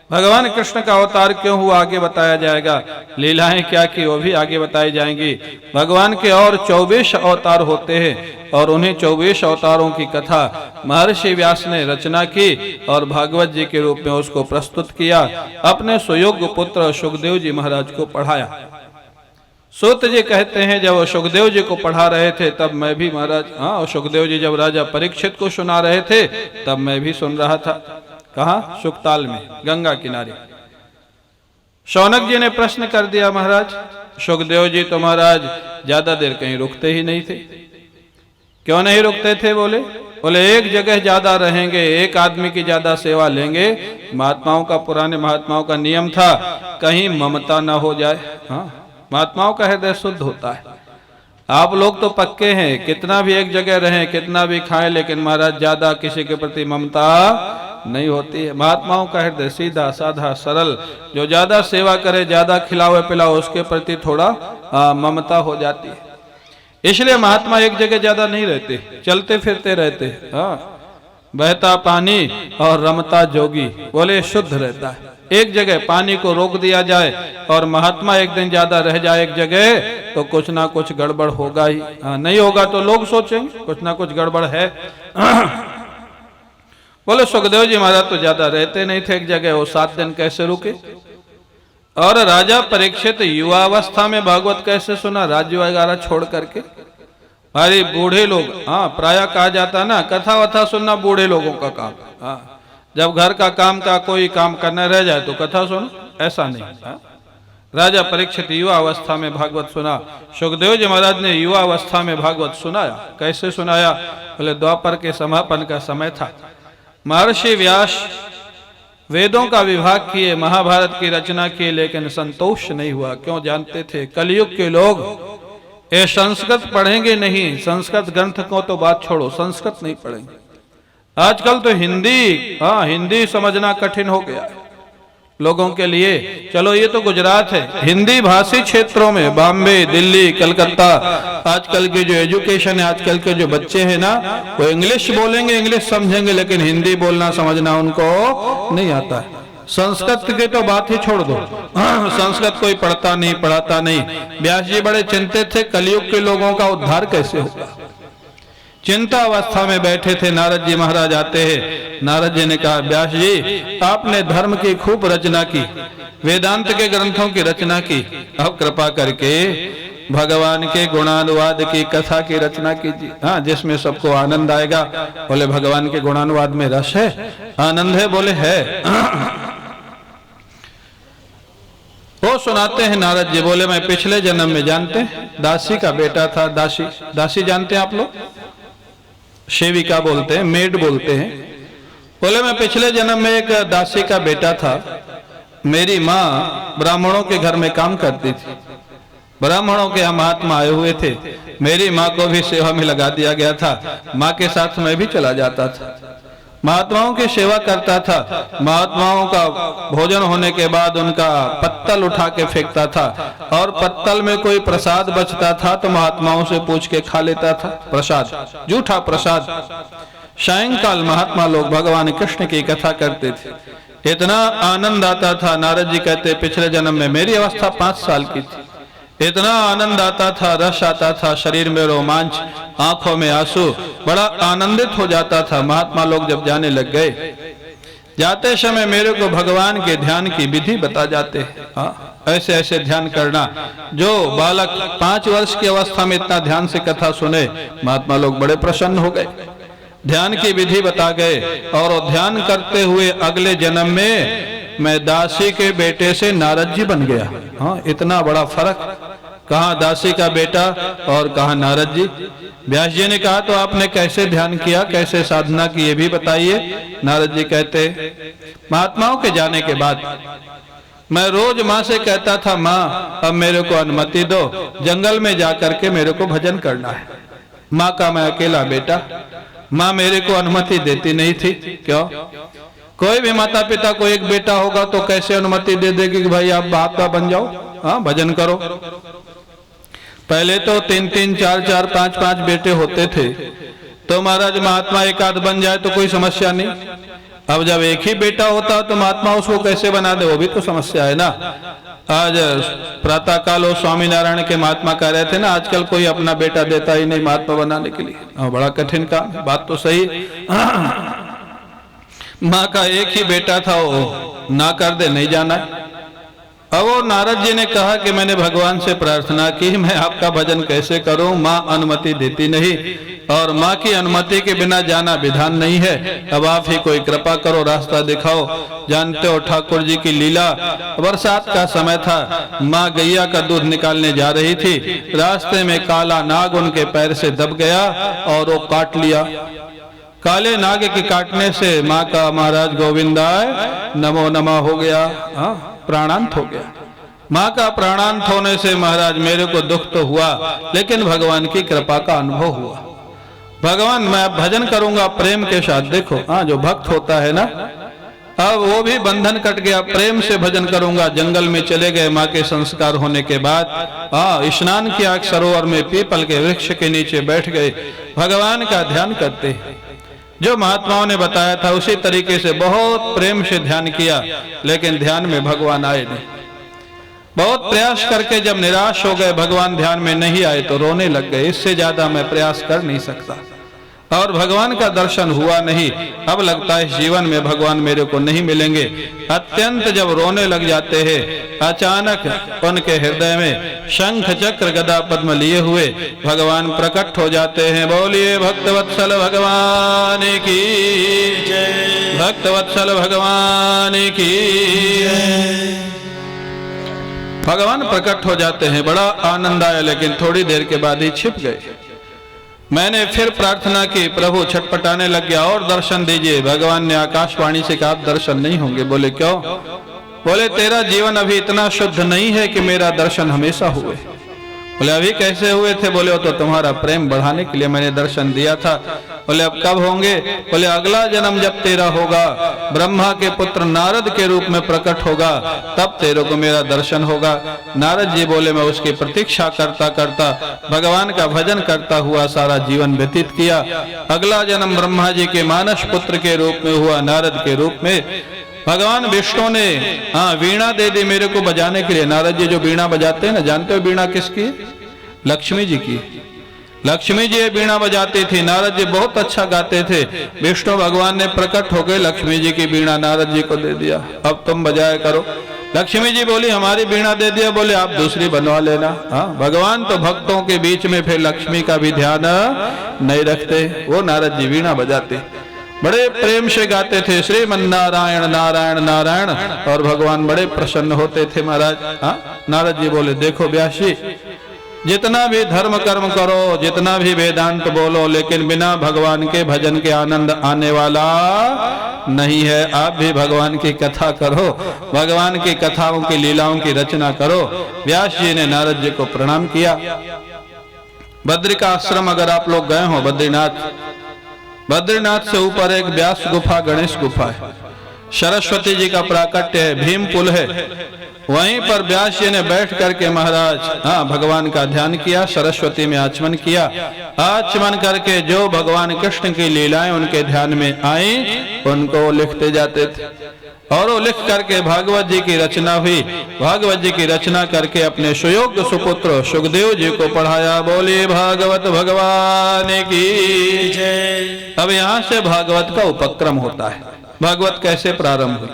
भगवान कृष्ण का अवतार क्यों हुआ आगे बताया जाएगा, लीलाएं क्या की वो भी आगे बताई जाएंगी। भगवान के और 24 अवतार होते हैं और उन्हें 24 अवतारों की कथा महर्षि व्यास ने रचना की और भागवत जी के रूप में उसको प्रस्तुत किया, अपने सुयोग्य पुत्र सुखदेव जी महाराज को पढ़ाया। सूत जी कहते हैं जब वो सुखदेव जी को पढ़ा रहे थे तब मैं भी महाराज, हाँ, सुखदेव जी जब राजा परीक्षित को सुना रहे थे तब मैं भी सुन रहा था। कहाँ? सुखताल में, गंगा किनारे। शौनक जी ने प्रश्न कर दिया, महाराज सुखदेव जी तो महाराज ज्यादा देर कहीं रुकते ही नहीं थे। क्यों नहीं रुकते थे? बोले एक जगह ज्यादा रहेंगे, एक आदमी की ज्यादा सेवा लेंगे। महात्माओं का, पुराने महात्माओं का नियम था कहीं ममता ना हो जाए। हाँ, महात्माओं का हृदय शुद्ध होता है। आप लोग तो पक्के हैं, कितना भी एक जगह रहें, कितना भी खाएं, लेकिन महाराज ज्यादा किसी के प्रति ममता नहीं होती है। महात्माओं का हृदय सीधा साधा सरल, जो ज्यादा सेवा करे, ज्यादा खिलावे पिलाओ, उसके प्रति थोड़ा ममता हो जाती है। इसलिए महात्मा एक जगह ज्यादा नहीं रहते, चलते फिरते रहते। हाँ, बहता पानी और रमता जोगी, बोले शुद्ध रहता है। एक जगह पानी को रोक दिया जाए और महात्मा एक दिन ज्यादा रह जाए एक जगह तो कुछ ना कुछ गड़बड़ होगा ही। नहीं होगा तो लोग सोचेंगे कुछ ना कुछ गड़बड़ है। बोले सुखदेव जी महाराज तो ज्यादा रहते नहीं थे एक जगह, वो 7 दिन कैसे रुके? और राजा परीक्षित युवा अवस्था में भागवत कैसे सुना, राज्य वगैरह छोड़ करके? भारी बूढ़े लोग, हाँ, प्राय कहा जाता ना कथा वथा सुनना बूढ़े लोगों का काम। हाँ, जब घर का काम का कोई काम करना रह जाए तो कथा सुनो, ऐसा नहीं। हाँ? राजा परीक्षित युवा अवस्था में भागवत सुना। सुखदेव जी महाराज ने युवा अवस्था में भागवत सुनाया। कैसे सुनाया? बोले द्वापर के समापन का समय था। महर्षि व्यास वेदों का विभाग किए, महाभारत की रचना की, लेकिन संतोष नहीं हुआ। क्यों? जानते थे कलयुग के लोग ये संस्कृत पढ़ेंगे नहीं, संस्कृत ग्रंथ को तो बात छोड़ो, संस्कृत नहीं पढ़ेंगे। आजकल तो हिंदी, हाँ, हिंदी समझना कठिन हो गया है लोगों के लिए। चलो ये तो गुजरात है, हिंदी भाषी क्षेत्रों में बॉम्बे, दिल्ली, कलकत्ता, आजकल के जो एजुकेशन है, आजकल के जो बच्चे हैं ना, वो इंग्लिश बोलेंगे, इंग्लिश समझेंगे, लेकिन हिंदी बोलना समझना उनको नहीं आता है। संस्कृत की तो बात ही छोड़ दो, संस्कृत कोई पढ़ता नहीं, पढ़ाता नहीं। व्यास जी बड़े चिंतित थे कलयुग के लोगों का उद्धार कैसे होगा। चिंता अवस्था में बैठे थे। नारद जी महाराज आते हैं। नारद जी ने कहा, व्यास जी आपने धर्म की खूब रचना की, वेदांत के ग्रंथों की रचना की, अब कृपा करके भगवान के गुणानुवाद की कथा की रचना कीजिए। हाँ, जिसमें सबको आनंद आएगा। बोले भगवान के गुणानुवाद में रस है, आनंद है? बोले है। वो सुनाते हैं नारद जी। बोले मैं पिछले जन्म में, जानते हैं, दासी का बेटा था। दासी, दासी जानते हैं आप लोग? सेविका बोलते हैं, मेड बोलते हैं। बोले मैं पिछले जन्म में एक दासी का बेटा था। मेरी माँ ब्राह्मणों के घर में काम करती थी। ब्राह्मणों के यहाँ महात्मा आए हुए थे, मेरी माँ को भी सेवा में लगा दिया गया था। माँ के साथ मैं भी चला जाता था, महात्माओं की सेवा करता था। महात्माओं का भोजन होने के बाद उनका पत्तल उठा के फेंकता था, और पत्तल में कोई प्रसाद बचता था तो महात्माओं से पूछ के खा लेता था। प्रसाद, जूठा प्रसाद। सायंकाल महात्मा लोग भगवान कृष्ण की कथा करते थे, इतना आनंद आता था। नारद जी कहते पिछले जन्म में मेरी अवस्था 5 साल की थी, इतना आनंद आता था, रस आता था, शरीर में रोमांच, आंखों में आंसू, बड़ा आनंदित हो जाता था। महात्मा लोग जब जाने लग गए, जाते समय मेरे को भगवान के ध्यान की विधि बता जाते हैं। हाँ, ऐसे ऐसे ध्यान करना। जो बालक 5 वर्ष की अवस्था में इतना ध्यान से कथा सुने, महात्मा लोग बड़े प्रसन्न हो गए, ध्यान की विधि बता गए। और ध्यान करते हुए अगले जन्म में मैं दासी के बेटे से नारद जी बन गया। हाँ, इतना बड़ा फर्क, कहाँ दासी का बेटा और कहाँ नारद जी। व्यास जी ने कहा तो आपने कैसे ध्यान किया, कैसे साधना की, ये भी बताइए। नारद जी कहते महात्माओं के जाने के बाद मैं रोज माँ से कहता था, माँ अब मेरे को अनुमति दो, जंगल में जाकर के मेरे को भजन करना है। माँ का मैं अकेला बेटा, माँ मेरे को अनुमति देती नहीं थी। क्यों? कोई भी माता पिता को एक बेटा होगा तो कैसे अनुमति दे देगी कि भाई आप बाप का बन जाओ, हाँ भजन करो। पहले तो 3-3, 4-4, 5-5 बेटे होते थे, तो महाराज महात्मा एक आध बन जाए तो कोई समस्या नहीं। अब जब एक ही बेटा होता तो महात्मा उसको कैसे बना दे, वो भी तो समस्या है ना। आज प्रातः काल स्वामीनारायण के महात्मा कह रहे थे ना, आजकल कोई अपना बेटा देता ही नहीं महात्मा बनाने के लिए, बड़ा कठिन काम। बात तो सही। माँ का एक ही बेटा था, वो ना कर दे, नहीं जाना। अब वो नारद जी ने कहा कि मैंने भगवान से प्रार्थना की, मैं आपका भजन कैसे करूं, माँ अनुमति देती नहीं, और माँ की अनुमति के बिना जाना विधान नहीं है। अब आप ही कोई कृपा करो, रास्ता दिखाओ। जानते हो ठाकुर जी की लीला, बरसात का समय था, माँ गैया का दूध निकालने जा रही थी, रास्ते में काला नाग उनके पैर से दब गया और वो काट लिया। काले नाग के काटने से माँ का महाराज गोविंदाय नमो नमः हो गया, प्राणांत हो गया। माँ का प्राणांत होने से महाराज मेरे को दुख तो हुआ, लेकिन भगवान की कृपा का अनुभव हुआ। भगवान मैं भजन करूंगा प्रेम के साथ। देखो जो भक्त होता है ना, अब वो भी बंधन कट गया, प्रेम से भजन करूंगा। जंगल में चले गए माँ के संस्कार होने के बाद, स्नान किया सरोवर में, पीपल के वृक्ष के नीचे बैठ गए, भगवान का ध्यान करते। जो महात्माओं ने बताया था उसी तरीके से बहुत प्रेम से ध्यान किया, लेकिन ध्यान में भगवान आए नहीं। बहुत प्रयास करके जब निराश हो गए, भगवान ध्यान में नहीं आए तो रोने लग गए, इससे ज्यादा मैं प्रयास कर नहीं सकता। और भगवान का दर्शन हुआ नहीं। अब लगता है जीवन में भगवान मेरे को नहीं मिलेंगे। अत्यंत जब रोने लग जाते हैं, अचानक उनके हृदय में शंख चक्र गदा पद्म लिए हुए भगवान प्रकट हो जाते हैं। बोलिए भक्तवत्सल भगवान की जय, भक्तवत्सल भगवान की जय। भगवान प्रकट हो जाते हैं, बड़ा आनंद आया, लेकिन थोड़ी देर के बाद ही छिप गए। मैंने फिर प्रार्थना की, प्रभु छटपटाने लग गया, और दर्शन दीजिए। भगवान ने आकाशवाणी से कहा दर्शन नहीं होंगे। बोले क्यों? बोले तेरा जीवन अभी इतना शुद्ध नहीं है कि मेरा दर्शन हमेशा हुए। बोले अभी कैसे हुए थे? बोले वो तो तुम्हारा प्रेम बढ़ाने के लिए मैंने दर्शन दिया था। बोले अब कब होंगे? बोले अगला जन्म जब तेरा होगा, ब्रह्मा के पुत्र नारद के रूप में प्रकट होगा, तब तेरे को मेरा दर्शन होगा। नारद जी बोले मैं उसकी प्रतीक्षा करता करता भगवान का भजन करता हुआ सारा जीवन व्यतीत किया। अगला जन्म ब्रह्मा जी के मानस पुत्र के रूप में हुआ, नारद के रूप में। भगवान विष्णु ने वीणा दे दी मेरे को बजाने के लिए। नारद जी जो वीणा बजाते हैं ना, जानते हो वीणा किसकी? लक्ष्मी जी की। लक्ष्मी जी वीणा बजाती थी, नारद जी बहुत अच्छा गाते थे। विष्णु भगवान ने प्रकट होकर लक्ष्मी जी की वीणा नारद जी को दे दिया, अब तुम बजाया करो। लक्ष्मी जी बोली हमारी वीणा दे दिया, बोले आप दूसरी बनवा लेना। भगवान तो भक्तों के बीच में फिर लक्ष्मी का भी ध्यान नहीं रखते, वो नारद जी वीणा बजाते, बड़े प्रेम से गाते थे श्रीमन्नारायण नारायण नारायण, और भगवान बड़े प्रसन्न होते थे महाराज। नारद जी बोले देखो व्यास जी, जितना भी धर्म कर्म करो, जितना भी वेदांत बोलो, लेकिन बिना भगवान के भजन के आनंद आने वाला नहीं है। आप भी भगवान की कथा करो, भगवान की कथाओं की लीलाओं की रचना करो। व्यास जी ने नारद जी को प्रणाम किया। बद्री का आश्रम अगर आप लोग गए हो, बद्रीनाथ से ऊपर एक व्यास गुफा, गणेश गुफा है, सरस्वती जी का प्राकट्य है, भीम पुल है। वहीं पर व्यास जी ने बैठ करके महाराज भगवान का ध्यान किया, सरस्वती में आचमन किया। आचमन करके जो भगवान कृष्ण की लीलाएं उनके ध्यान में आई, उनको लिखते जाते थे, और वो लिख करके भागवत जी की रचना हुई। भागवत जी की रचना करके अपने सुयोग्य सुपुत्र सुखदेव जी को पढ़ाया। बोले भागवत भगवान की जय। अब यहाँ से भागवत का उपक्रम होता है। भागवत कैसे प्रारंभ हुई?